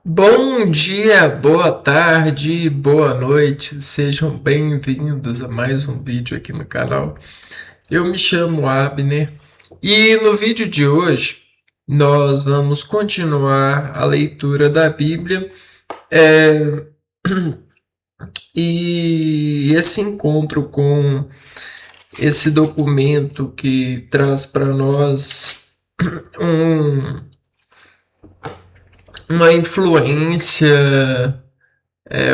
Bom dia, boa tarde, boa noite, sejam bem-vindos a mais um vídeo aqui no canal. Eu me chamo Abner e no vídeo de hoje nós vamos continuar a leitura da Bíblia e esse encontro com esse documento que traz para nós um, uma influência,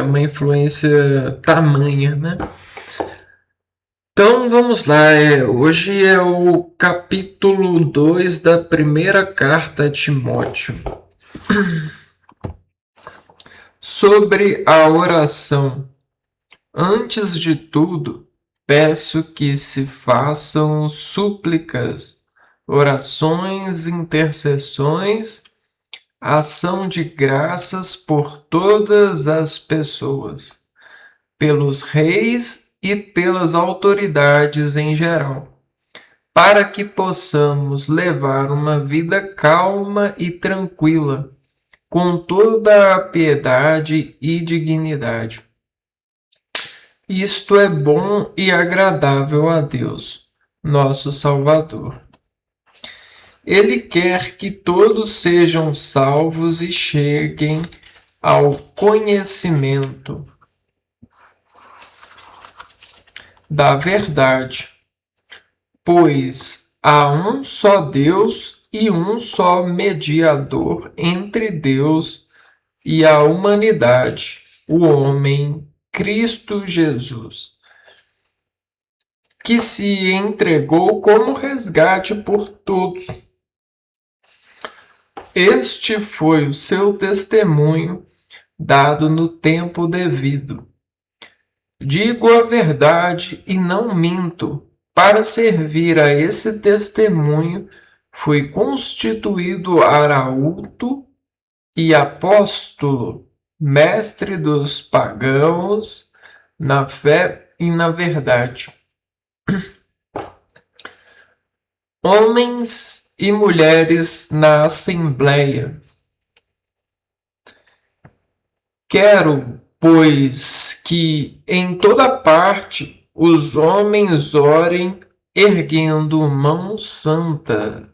uma influência tamanha, né? Então vamos lá, hoje é o capítulo 2 da primeira carta a Timóteo, sobre a oração. Antes de tudo, peço que se façam súplicas, orações, intercessões, ação de graças por todas as pessoas, pelos reis e pelas autoridades em geral, para que possamos levar uma vida calma e tranquila, com toda a piedade e dignidade. Isto é bom e agradável a Deus, nosso Salvador. Ele quer que todos sejam salvos e cheguem ao conhecimento da verdade, pois há um só Deus e um só mediador entre Deus e a humanidade, o homem Cristo Jesus, que se entregou como resgate por todos. Este foi o seu testemunho dado no tempo devido. Digo a verdade e não minto. Para servir a esse testemunho, fui constituído arauto e apóstolo, mestre dos pagãos, na fé e na verdade. Homens e mulheres na Assembleia. Quero, pois, que em toda parte os homens orem erguendo mão santa,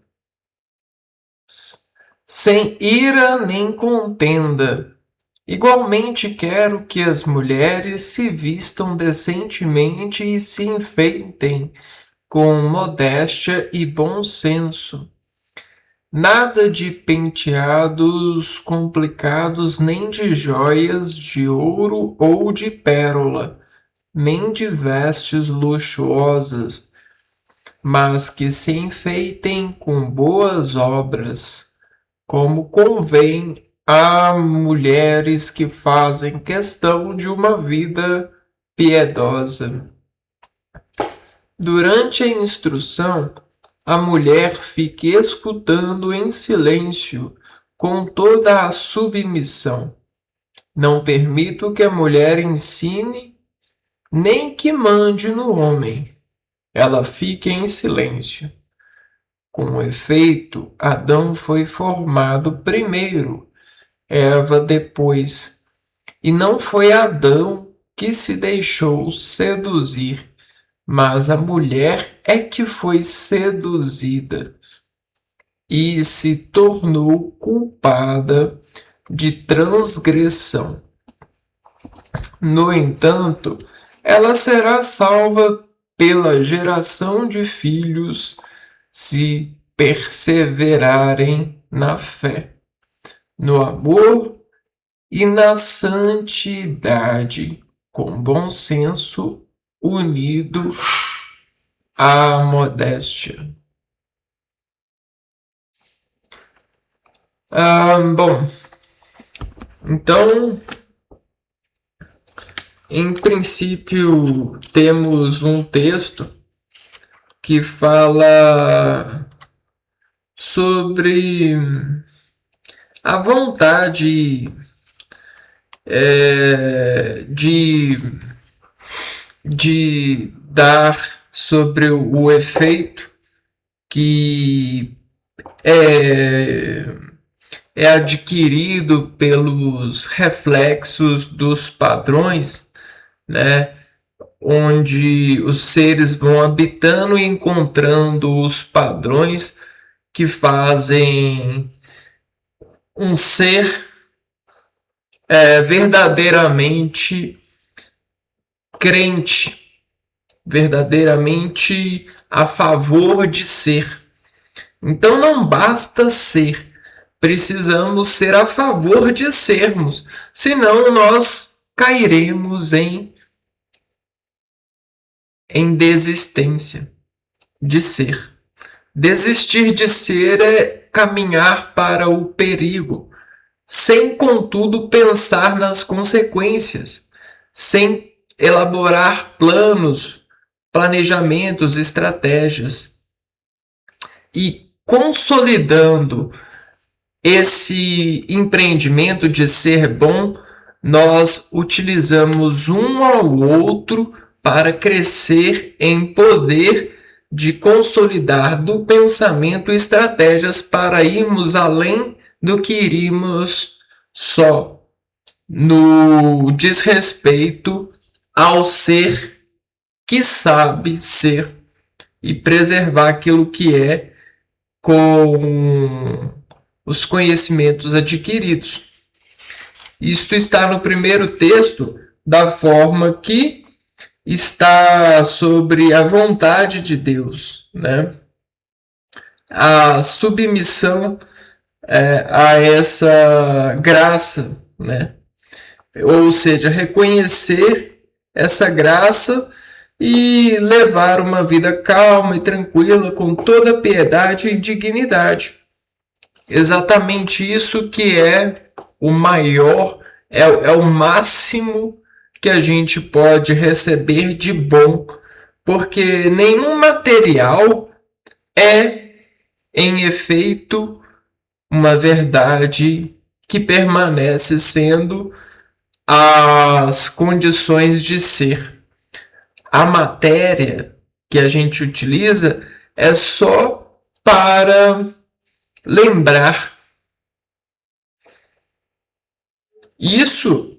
sem ira nem contenda. Igualmente quero que as mulheres se vistam decentemente e se enfeitem com modéstia e bom senso. Nada de penteados complicados, nem de joias de ouro ou de pérola, nem de vestes luxuosas, mas que se enfeitem com boas obras, como convém a mulheres que fazem questão de uma vida piedosa. Durante a instrução, a mulher fique escutando em silêncio, com toda a submissão. Não permito que a mulher ensine, nem que mande no homem. Ela fique em silêncio. Com efeito, Adão foi formado primeiro, Eva depois. E não foi Adão que se deixou seduzir, mas a mulher é que foi seduzida e se tornou culpada de transgressão. No entanto, ela será salva pela geração de filhos se perseverarem na fé, no amor e na santidade, com bom senso, unido à modéstia. Bom, então, em princípio, temos um texto que fala sobre a vontade de dar sobre o efeito que é é adquirido pelos reflexos dos padrões, né? Onde os seres vão habitando e encontrando os padrões que fazem um ser verdadeiramente crente, verdadeiramente a favor de ser. Então não basta ser, precisamos ser a favor de sermos, senão nós cairemos em desistência de ser. Desistir de ser é caminhar para o perigo, sem contudo pensar nas consequências, sem elaborar planos, planejamentos, estratégias. E consolidando esse empreendimento de ser bom, nós utilizamos um ao outro para crescer em poder de consolidar do pensamento estratégias para irmos além do que iríamos só no desrespeito ao ser que sabe ser e preservar aquilo que é com os conhecimentos adquiridos. Isto está no primeiro texto, da forma que está sobre a vontade de Deus, né? A submissão a essa graça, né? Ou seja, reconhecer essa graça e levar uma vida calma e tranquila, com toda piedade e dignidade. Exatamente isso que é o maior, é o máximo que a gente pode receber de bom, porque nenhum material é, em efeito, uma verdade que permanece sendo as condições de ser. A matéria que a gente utiliza é só para lembrar. Isso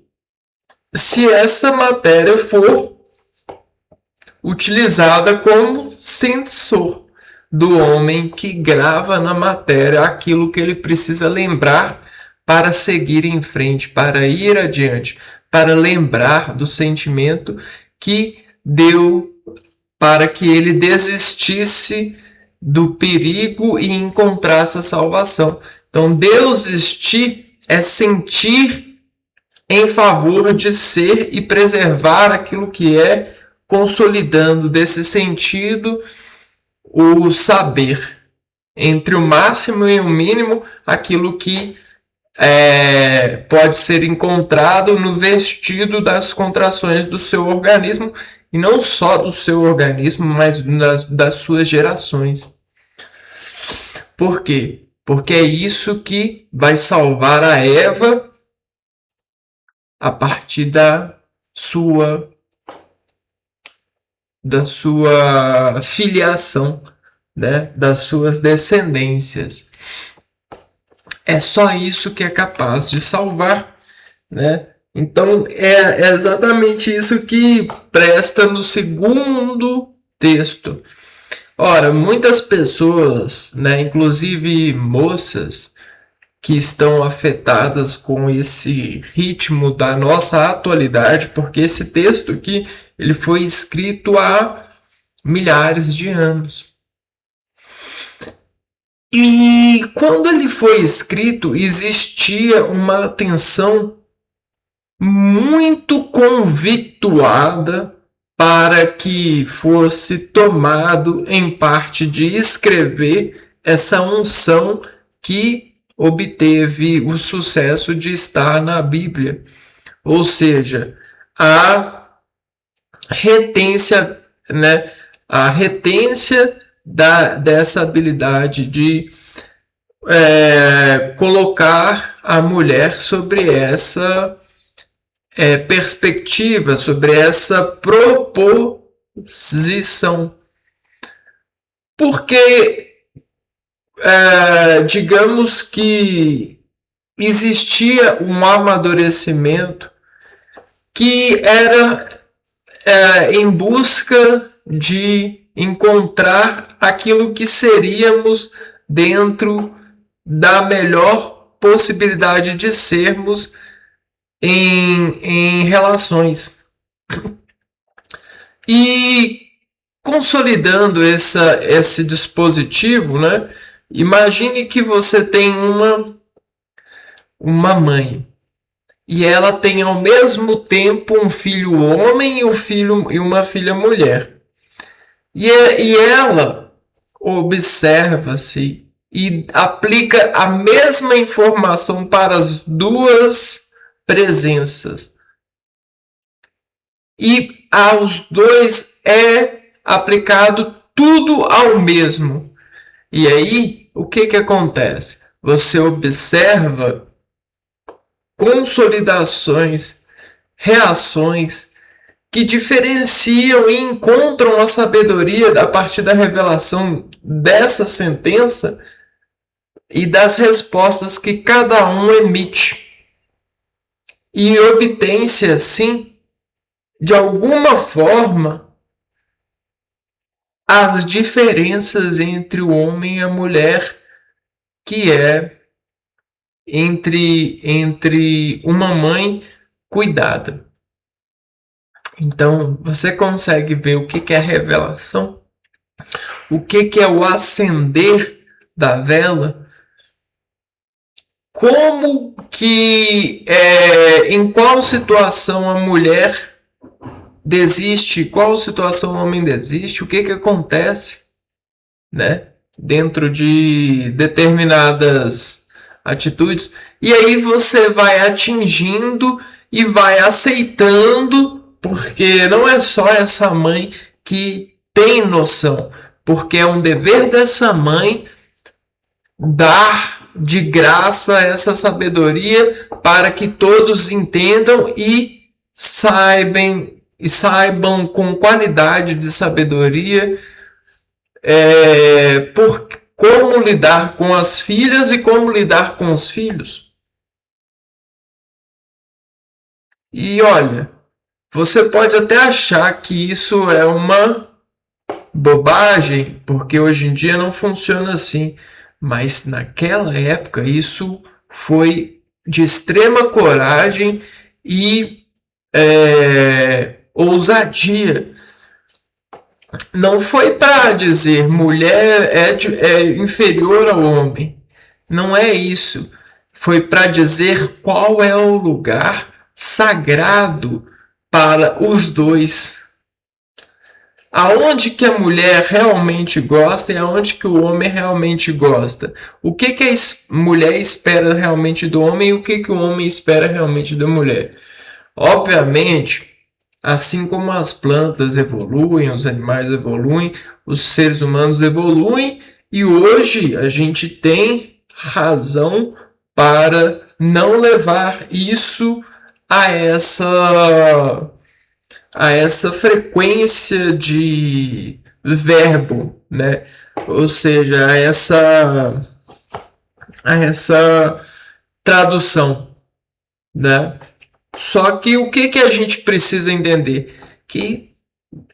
se essa matéria for utilizada como sensor do homem que grava na matéria aquilo que ele precisa lembrar para seguir em frente, para ir adiante, para lembrar do sentimento que deu para que ele desistisse do perigo e encontrasse a salvação. Então, desistir é sentir em favor de ser e preservar aquilo que é, consolidando desse sentido o saber, entre o máximo e o mínimo, aquilo que pode ser encontrado no vestido das contrações do seu organismo, e não só do seu organismo, mas das suas gerações. Por quê? Porque é isso que vai salvar a Eva a partir da sua filiação, né? Das suas descendências. É só isso que é capaz de salvar, né? Então é exatamente isso que presta no segundo texto. Ora, muitas pessoas, né, inclusive moças, que estão afetadas com esse ritmo da nossa atualidade, porque esse texto aqui ele foi escrito há milhares de anos. E quando ele foi escrito, existia uma atenção muito convictuada para que fosse tomado em parte de escrever essa unção que obteve o sucesso de estar na Bíblia. Ou seja, a retência, né? A retência dessa habilidade de colocar a mulher sobre essa perspectiva, sobre essa proposição. Porque digamos que existia um amadurecimento que era em busca de encontrar aquilo que seríamos dentro da melhor possibilidade de sermos em relações. E consolidando esse dispositivo, né? Imagine que você tem uma mãe e ela tem ao mesmo tempo um filho homem e uma filha mulher. E ela observa-se e aplica a mesma informação para as duas presenças. E aos dois é aplicado tudo ao mesmo. E aí, o que acontece? Você observa consolidações, reações que diferenciam e encontram a sabedoria a partir da revelação dessa sentença e das respostas que cada um emite. E obtém-se, assim, de alguma forma, as diferenças entre o homem e a mulher, que é entre uma mãe cuidada. Então, você consegue ver o que é a revelação, o que é o acender da vela, como que, em qual situação a mulher desiste, qual situação o homem desiste, o que acontece, né, dentro de determinadas atitudes. E aí você vai atingindo e vai aceitando, porque não é só essa mãe que tem noção, porque é um dever dessa mãe dar de graça essa sabedoria para que todos entendam e saibam com qualidade de sabedoria por como lidar com as filhas e como lidar com os filhos. E olha, você pode até achar que isso é uma bobagem, porque hoje em dia não funciona assim. Mas naquela época isso foi de extrema coragem e ousadia. Não foi para dizer mulher é inferior ao homem. Não é isso. Foi para dizer qual é o lugar sagrado para os dois. Aonde que a mulher realmente gosta e aonde que o homem realmente gosta. O que a mulher espera realmente do homem e o que o homem espera realmente da mulher. Obviamente, assim como as plantas evoluem, os animais evoluem, os seres humanos evoluem, e hoje a gente tem razão para não levar isso a essa frequência de verbo, né? Ou seja, a essa tradução, né? Só que o que a gente precisa entender? Que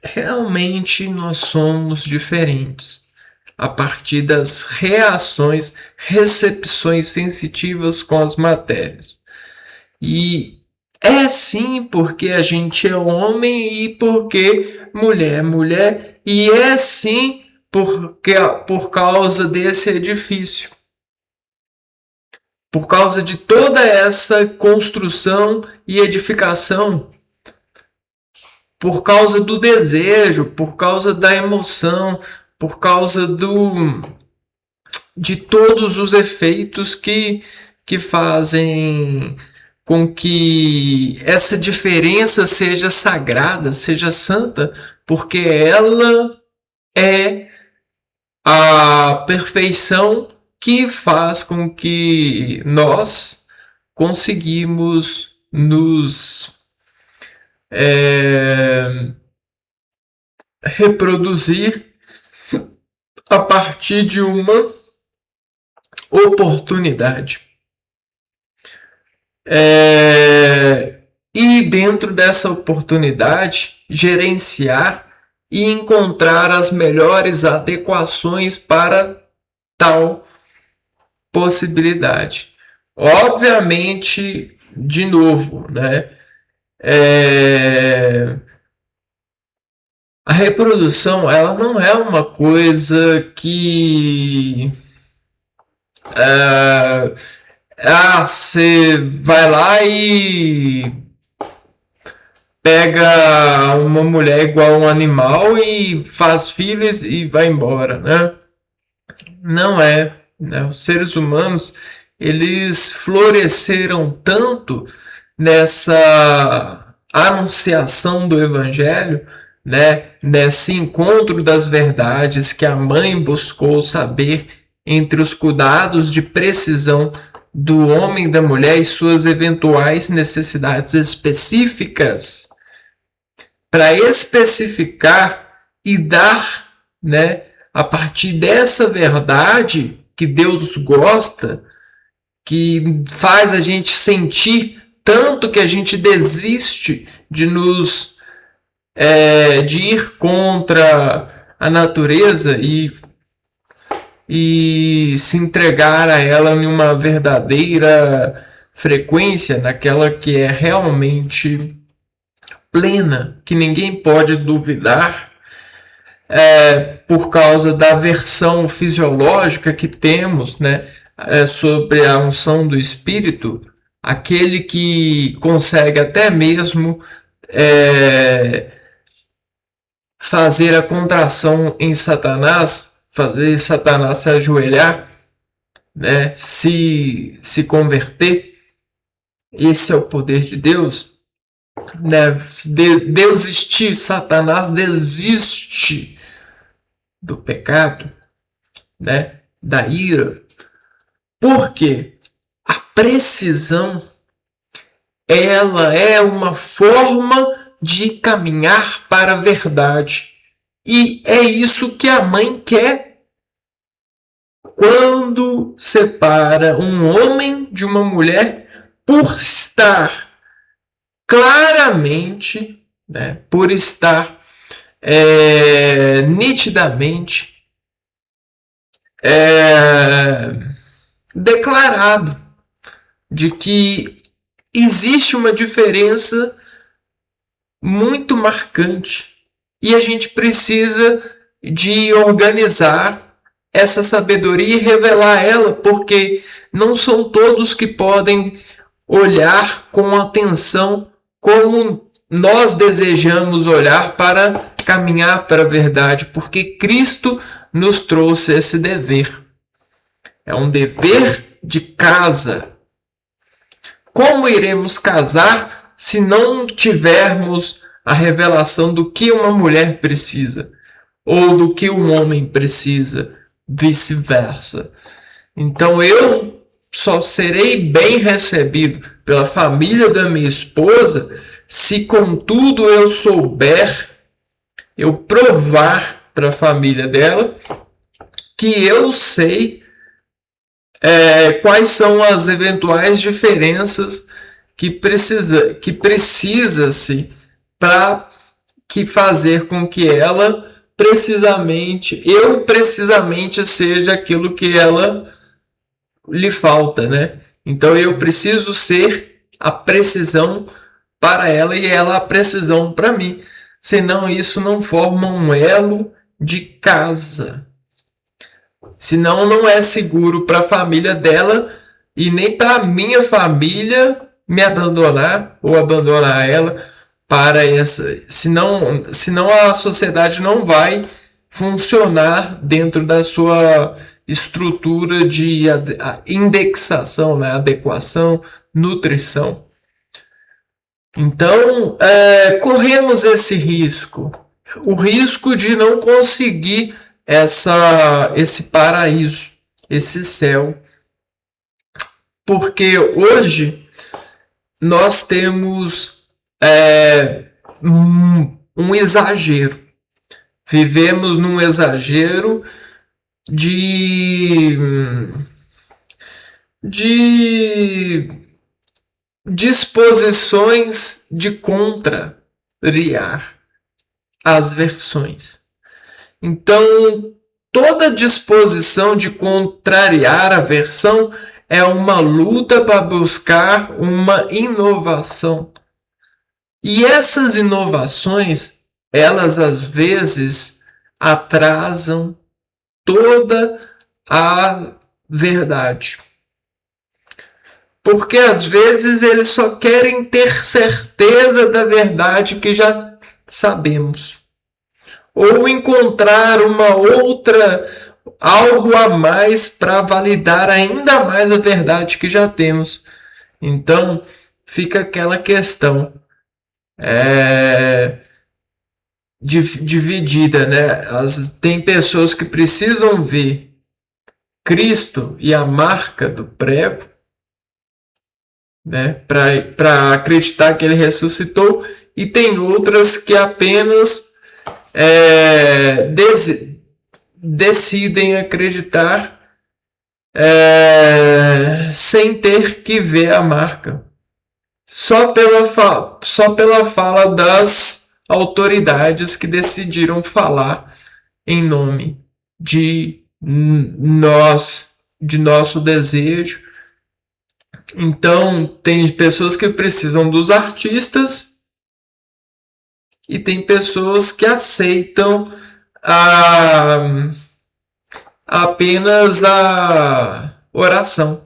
realmente nós somos diferentes a partir das reações, recepções sensitivas com as matérias. E é sim porque a gente é homem e porque mulher é mulher, e é sim por causa desse edifício. Por causa de toda essa construção e edificação, por causa do desejo, por causa da emoção, por causa de todos os efeitos que fazem com que essa diferença seja sagrada, seja santa, porque ela é a perfeição que faz com que nós conseguimos nos reproduzir a partir de uma oportunidade. E dentro dessa oportunidade, gerenciar e encontrar as melhores adequações para tal possibilidade. Obviamente, de novo, né? A reprodução, ela não é uma coisa que você vai lá e pega uma mulher igual um animal e faz filhos e vai embora, né? Não é, né? Os seres humanos, eles floresceram tanto nessa anunciação do evangelho, né? Nesse encontro das verdades que a mãe buscou saber entre os cuidados de precisão do homem e da mulher e suas eventuais necessidades específicas, para especificar e dar, né, a partir dessa verdade que Deus gosta, que faz a gente sentir tanto que a gente desiste de de ir contra a natureza e se entregar a ela em uma verdadeira frequência, naquela que é realmente plena, que ninguém pode duvidar, por causa da versão fisiológica que temos, né, sobre a unção do Espírito, aquele que consegue até mesmo fazer a contração em Satanás, fazer Satanás se ajoelhar, né, se converter. Esse é o poder de Deus. Né? Desistir, Satanás desiste do pecado, né? Da ira. Por quê? A precisão, ela é uma forma de caminhar para a verdade. E é isso que a mãe quer quando separa um homem de uma mulher por estar claramente, né, por estar nitidamente declarado de que existe uma diferença muito marcante e a gente precisa de organizar essa sabedoria e revelar ela, porque não são todos que podem olhar com atenção como nós desejamos olhar para caminhar para a verdade, porque Cristo nos trouxe esse dever. É um dever de casa. Como iremos casar se não tivermos a revelação do que uma mulher precisa ou do que um homem precisa, vice-versa? Então eu só serei bem recebido pela família da minha esposa se contudo eu souber, eu provar para a família dela que eu sei quais são as eventuais diferenças que precisa-se para que fazer com que ela precisamente seja aquilo que ela lhe falta, né? Então eu preciso ser a precisão para ela e ela a precisão para mim. Senão isso não forma um elo de casa. Senão não é seguro para a família dela e nem para a minha família me abandonar ou abandonar ela para essa. Senão a sociedade não vai funcionar dentro da sua estrutura de indexação, né? Adequação, nutrição. Então, corremos esse risco, o risco de não conseguir esse paraíso, esse céu, porque hoje nós temos um exagero, vivemos num exagero de disposições de contrariar as versões. Então, toda disposição de contrariar a versão é uma luta para buscar uma inovação. E essas inovações, elas às vezes atrasam toda a verdade. Porque às vezes eles só querem ter certeza da verdade que já sabemos. Ou encontrar uma outra, algo a mais para validar ainda mais a verdade que já temos. Então, fica aquela questão dividida, né? Tem pessoas que precisam ver Cristo e a marca do prego, né? Para acreditar que ele ressuscitou, e tem outras que apenas decidem acreditar sem ter que ver a marca, só pela fala das autoridades que decidiram falar em nome de nosso desejo. Então, tem pessoas que precisam dos artistas e tem pessoas que aceitam apenas a oração.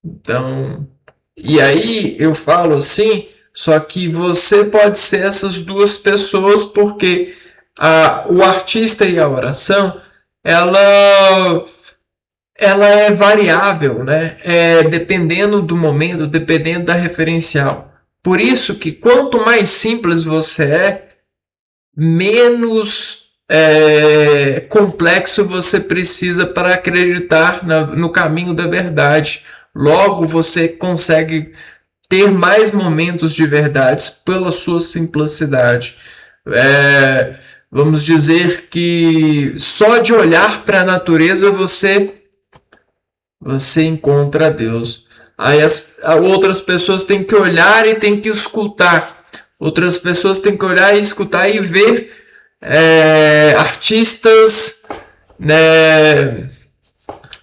Então, e aí eu falo assim, só que você pode ser essas duas pessoas, porque o artista e a oração, ela é variável, né? Dependendo do momento, dependendo da referencial. Por isso que quanto mais simples você menos complexo você precisa para acreditar no caminho da verdade. Logo, você consegue ter mais momentos de verdades pela sua simplicidade. Vamos dizer que só de olhar para a natureza você encontra Deus. Aí outras pessoas têm que olhar e têm que escutar. Outras pessoas têm que olhar e escutar e ver artistas, né,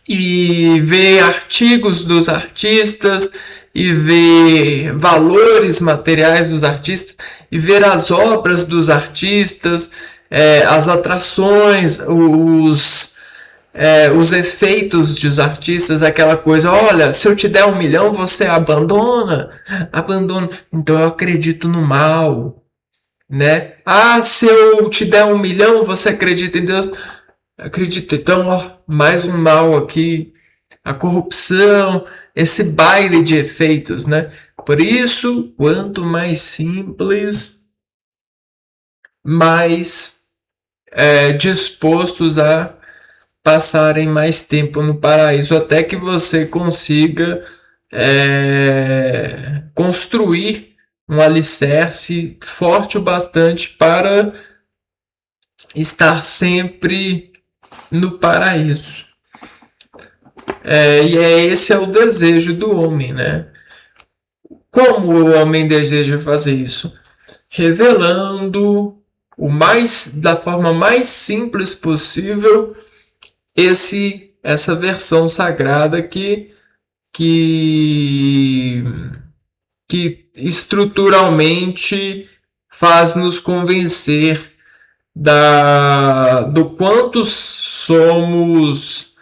e ver artigos dos artistas, e ver valores materiais dos artistas, e ver as obras dos artistas, as atrações, os efeitos dos artistas, aquela coisa, olha, se eu te der 1 milhão, você abandona. Então eu acredito no mal, né? Se eu te der 1 milhão, você acredita em Deus? Acredito. Então, mais um mal aqui, a corrupção, esse baile de efeitos, né? Por isso, quanto mais simples, mais dispostos a passarem mais tempo no paraíso, até que você consiga construir um alicerce forte o bastante para estar sempre no paraíso. E esse é o desejo do homem, né? Como o homem deseja fazer isso? Revelando da forma mais simples possível essa versão sagrada que estruturalmente faz nos convencer do quanto somos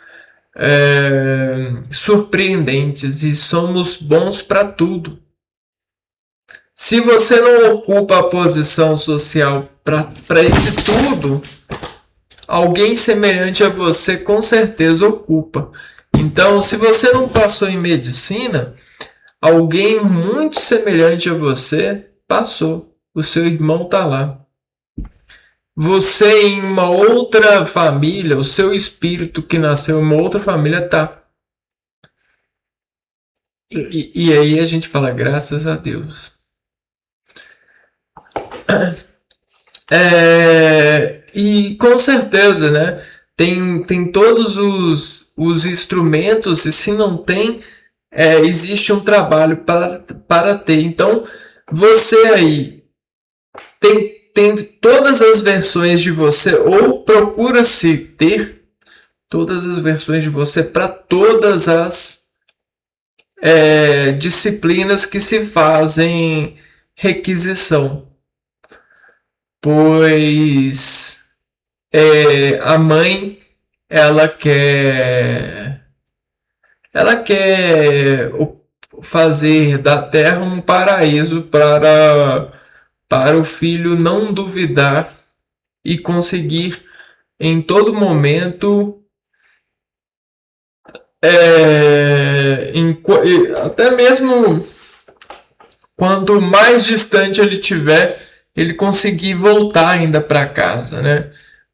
surpreendentes e somos bons para tudo. Se você não ocupa a posição social para esse tudo, alguém semelhante a você com certeza ocupa. Então, se você não passou em medicina, alguém muito semelhante a você passou. O seu irmão está lá. Você em uma outra família, o seu espírito que nasceu em uma outra família está. E aí a gente fala, graças a Deus. E com certeza, né? Tem todos os instrumentos, e se não tem, existe um trabalho para ter. Então, você aí tem todas as versões de você, ou procura-se ter todas as versões de você para todas as disciplinas que se fazem requisição, pois a mãe ela quer fazer da terra um paraíso para o filho não duvidar e conseguir em todo momento, até mesmo quanto mais distante ele tiver, ele conseguir voltar ainda para casa, né?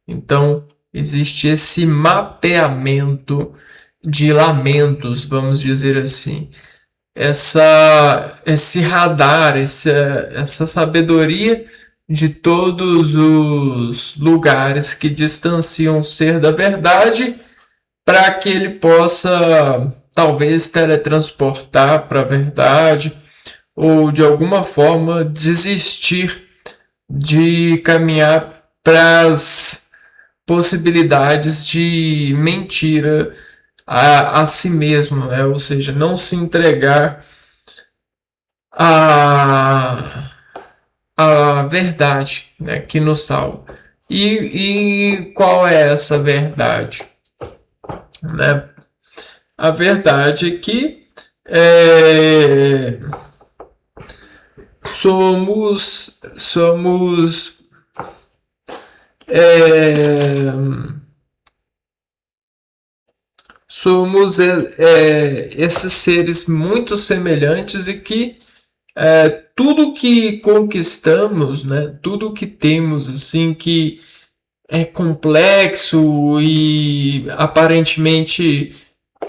Então existe esse mapeamento de lamentos, vamos dizer assim, esse radar, essa sabedoria de todos os lugares que distanciam o ser da verdade, para que ele possa talvez teletransportar para a verdade ou de alguma forma desistir de caminhar para as possibilidades de mentira a si mesmo, né? Ou seja, não se entregar à verdade, né? Que nos salva. E qual é essa verdade? Né? A verdade é que somos esses seres muito semelhantes e que tudo que conquistamos, né, tudo que temos assim que é complexo e aparentemente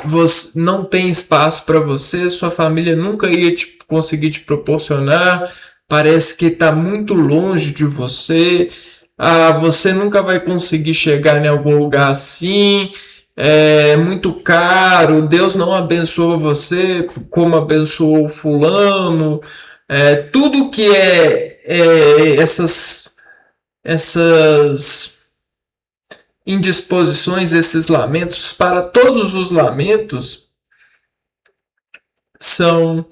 você não tem espaço para você, sua família nunca ia conseguir te proporcionar, parece que está muito longe de você, você nunca vai conseguir chegar em algum lugar assim, é muito caro, Deus não abençoa você como abençoou fulano, tudo que essas indisposições, esses lamentos, para todos os lamentos são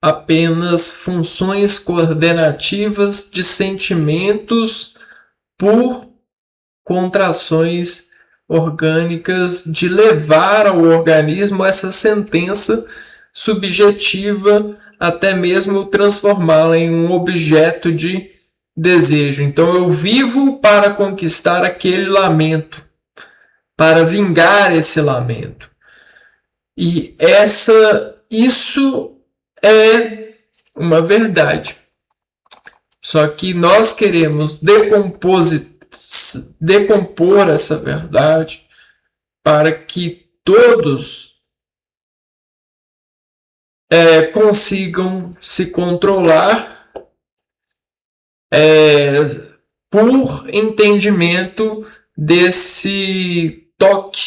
apenas funções coordenativas de sentimentos por contrações orgânicas de levar ao organismo essa sentença subjetiva, até mesmo transformá-la em um objeto de desejo. Então eu vivo para conquistar aquele lamento, para vingar esse lamento. E isso é uma verdade. Só que nós queremos decompor essa verdade para que todos consigam se controlar por entendimento desse toque,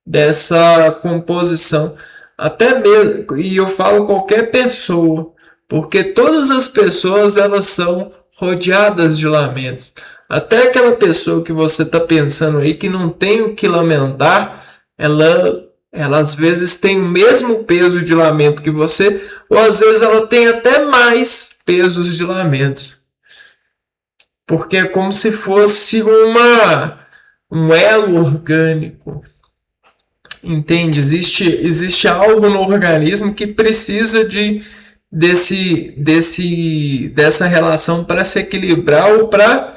dessa composição. Até mesmo, e eu falo qualquer pessoa, porque todas as pessoas elas são rodeadas de lamentos. Até aquela pessoa que você está pensando aí que não tem o que lamentar, ela às vezes tem o mesmo peso de lamento que você, ou às vezes ela tem até mais pesos de lamentos. Porque é como se fosse um elo orgânico. Entende? Existe algo no organismo que precisa dessa relação para se equilibrar ou para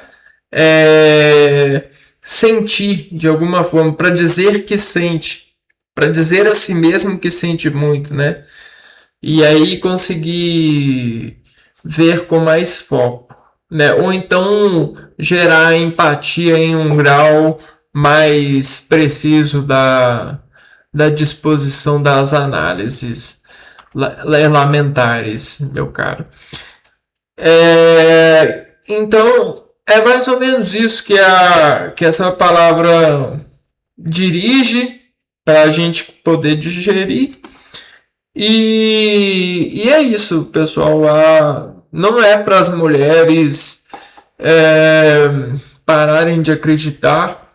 sentir de alguma forma, para dizer que sente, para dizer a si mesmo que sente muito, né? E aí conseguir ver com mais foco, né? Ou então gerar empatia em um grau mais preciso da disposição das análises lamentares, meu caro. Então, é mais ou menos isso que essa palavra dirige para a gente poder digerir. E é isso, pessoal. Não é para as mulheres é, pararem de acreditar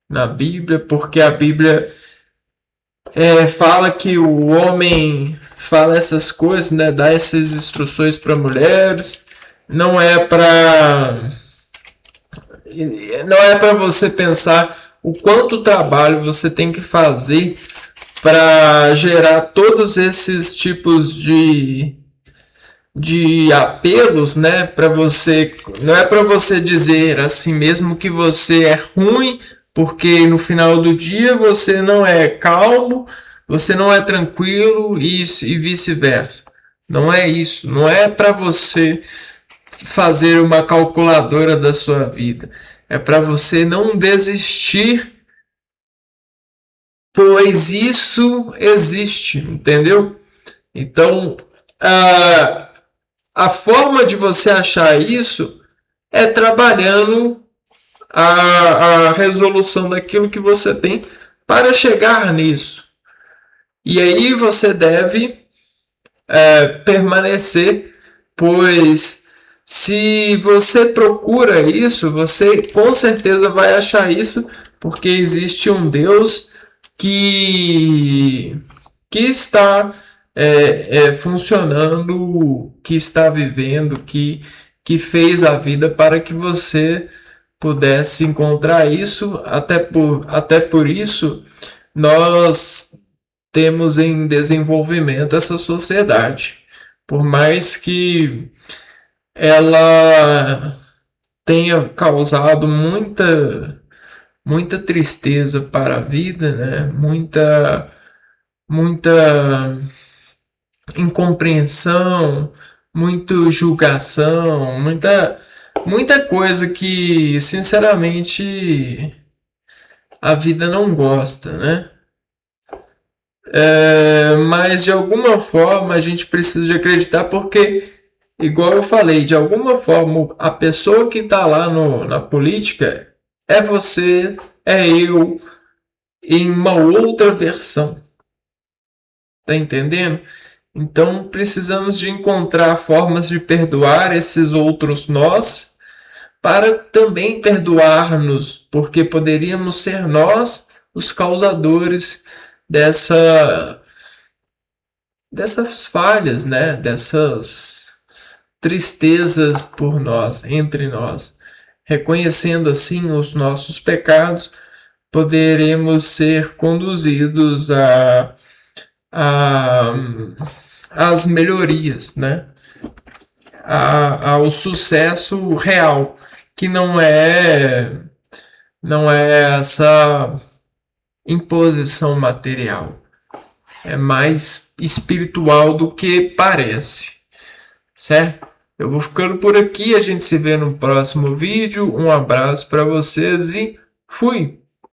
na Bíblia, porque a Bíblia fala que o homem fala essas coisas, né? Dá essas instruções para mulheres. Não é para não é para você pensar o quanto trabalho você tem que fazer para gerar todos esses tipos de apelos, né, para você, não é para você dizer assim mesmo que você é ruim, porque no final do dia você não é calmo, você não é tranquilo e vice-versa. Não é isso, não é para você fazer uma calculadora da sua vida. É para você não desistir, pois isso existe, entendeu? Então, a, a forma de você achar isso é trabalhando a resolução daquilo que você tem para chegar nisso. E aí você deve permanecer, pois se você procura isso, você com certeza vai achar isso, porque existe um Deus que, que está funcionando, que está vivendo, que fez a vida para que você pudesse encontrar isso. Até por isso, nós temos em desenvolvimento essa sociedade. Por mais que ela tenha causado muita tristeza para a vida, né? Muita incompreensão, muito julgação, muita coisa que, sinceramente, a vida não gosta, né? Mas de alguma forma a gente precisa de acreditar, porque, igual eu falei, de alguma forma a pessoa que está lá na política é você, é eu, em uma outra versão. Tá entendendo? Então precisamos de encontrar formas de perdoar esses outros nós para também perdoar-nos, porque poderíamos ser nós os causadores dessas falhas, né? Dessas tristezas por nós, entre nós. Reconhecendo assim os nossos pecados, poderemos ser conduzidos a às melhorias, né? Ao sucesso real, que não é essa imposição material, é mais espiritual do que parece, certo? Eu vou ficando por aqui, a gente se vê no próximo vídeo. Um abraço para vocês e fui!